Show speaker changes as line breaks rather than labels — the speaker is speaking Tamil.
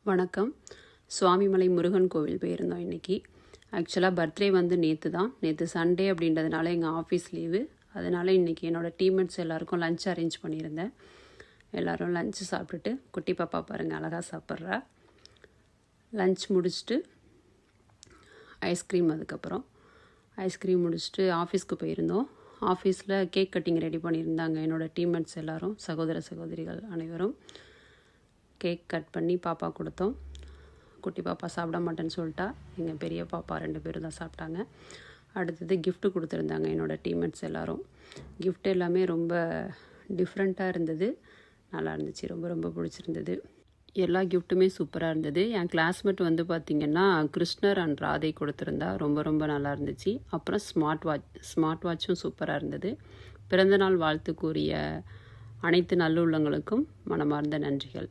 வணக்கம். சுவாமிமலை முருகன் கோவில் போயிருந்தோம் இன்றைக்கி. ஆக்சுவலாக பர்த்டே வந்து நேற்று சண்டே அப்படின்றதுனால எங்கள் ஆஃபீஸ் லீவு. அதனால் இன்றைக்கி என்னோடய டீம்மேட்ஸ் எல்லாேருக்கும் லஞ்ச் அரேஞ்ச் பண்ணியிருந்தேன். எல்லோரும் லஞ்சு சாப்பிட்டுட்டு, குட்டி பாப்பா பாருங்கள் அழகாக சாப்பிட்றா. லஞ்ச் முடிச்சுட்டு ஐஸ்கிரீம் முடிச்சுட்டு ஆஃபீஸ்க்கு போயிருந்தோம். ஆஃபீஸில் கேக் கட்டிங் ரெடி பண்ணியிருந்தாங்க என்னோடய டீம்மேட்ஸ் எல்லோரும், சகோதரிகள் அனைவரும். கேக் கட் பண்ணி பாப்பா கொடுத்தோம். குட்டி பாப்பா சாப்பிட மாட்டேன்னு சொல்லிட்டா. எங்கள் பெரிய பாப்பா 2 பேரும் தான் சாப்பிட்டாங்க. அடுத்தது கிஃப்ட்டு கொடுத்துருந்தாங்க என்னோடய டீம்மேட்ஸ் எல்லோரும். கிஃப்ட் எல்லாமே ரொம்ப டிஃப்ரெண்ட்டாக இருந்தது, நல்லா இருந்துச்சு, ரொம்ப பிடிச்சிருந்தது. எல்லா கிஃப்ட்டுமே சூப்பராக இருந்தது. என் கிளாஸ்மேட் வந்து பார்த்திங்கன்னா கிருஷ்ணர் அண்ட் ராதை கொடுத்துருந்தா, ரொம்ப நல்லா இருந்துச்சு. அப்புறம் ஸ்மார்ட் வாட்சும் சூப்பராக இருந்தது. பிறந்தநாள் வாழ்த்து கூறிய அனைத்து நல்லுள்ளங்களுக்கும் மனமார்ந்த நன்றிகள்.